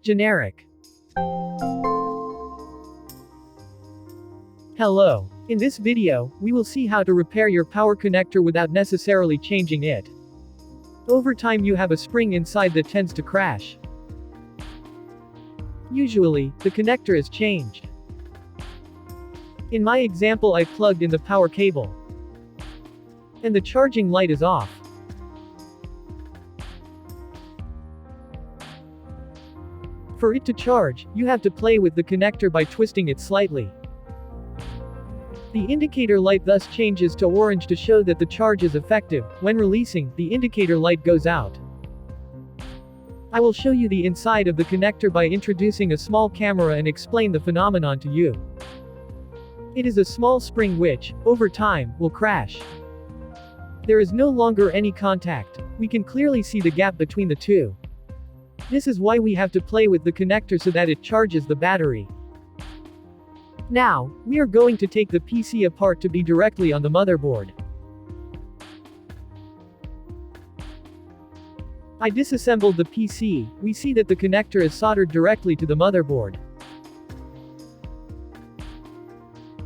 Generic. Hello. In this video, we will see how to repair your power connector without necessarily changing it. Over time you have a spring inside that tends to crash. Usually, the connector is changed. In my example, I plugged in the power cable. And the charging light is off. For it to charge, you have to play with the connector by twisting it slightly. The indicator light thus changes to orange to show that the charge is effective. When releasing, the indicator light goes out. I will show you the inside of the connector by introducing a small camera and explain the phenomenon to you. It is a small spring which, over time, will crash. There is no longer any contact. We can clearly see the gap between the two. This is why we have to play with the connector so that it charges the battery. Now, we are going to take the PC apart to be directly on the motherboard. I disassembled the PC. We see that the connector is soldered directly to the motherboard.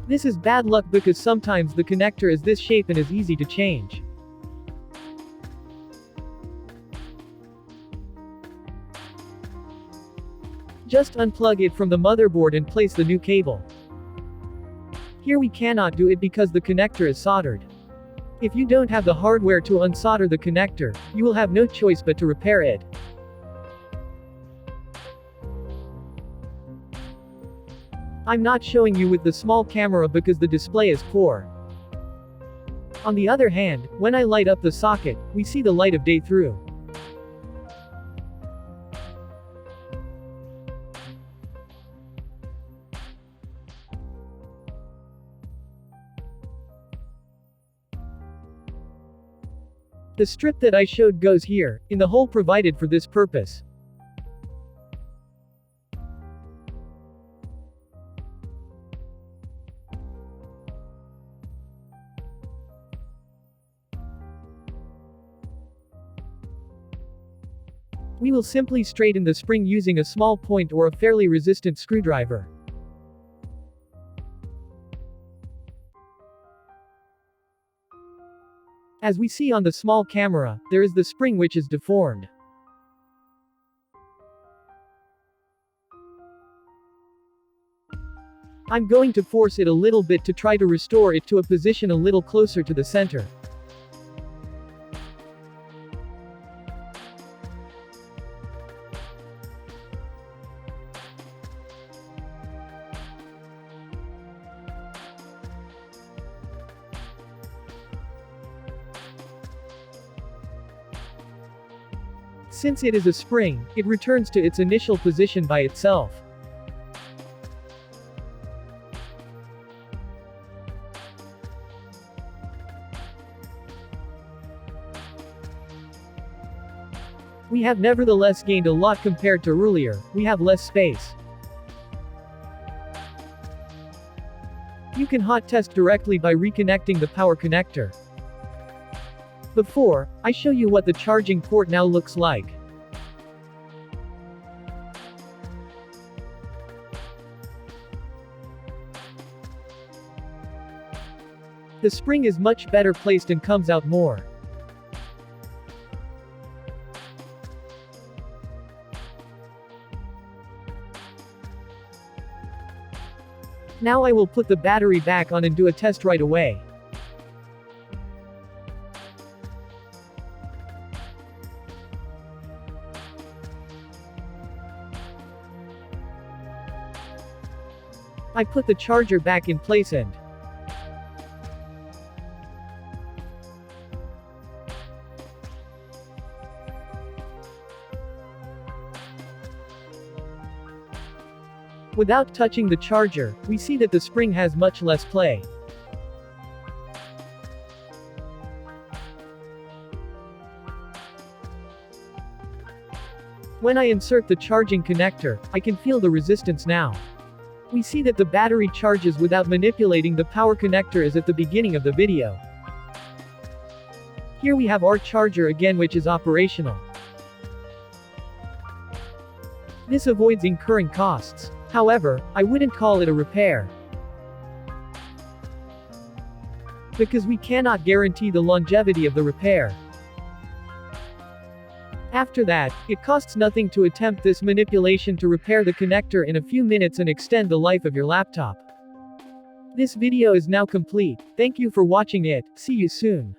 This is bad luck because sometimes the connector is this shape and is easy to change. Just unplug it from the motherboard and place the new cable. Here we cannot do it because the connector is soldered. If you don't have the hardware to unsolder the connector, you will have no choice but to repair it. I'm not showing you with the small camera because the display is poor. On the other hand, when I light up the socket, we see the light of day through. The strip that I showed goes here, in the hole provided for this purpose. We will simply straighten the spring using a small point or a fairly resistant screwdriver. As we see on the small camera, there is the spring which is deformed. I'm going to force it a little bit to try to restore it to a position a little closer to the center. Since it is a spring, it returns to its initial position by itself. We have nevertheless gained a lot compared to earlier. We have less space. You can hot test directly by reconnecting the power connector. Before I show you what the charging port now looks like. The spring is much better placed and comes out more. Now I will put the battery back on and do a test right away. I put the charger back in place and without touching the charger, we see that the spring has much less play. When I insert the charging connector, I can feel the resistance now. We see that the battery charges without manipulating the power connector as at the beginning of the video. Here we have our charger again which is operational. This avoids incurring costs. However, I wouldn't call it a repair, because we cannot guarantee the longevity of the repair. After that, it costs nothing to attempt this manipulation to repair the connector in a few minutes and extend the life of your laptop. This video is now complete. Thank you for watching it. See you soon.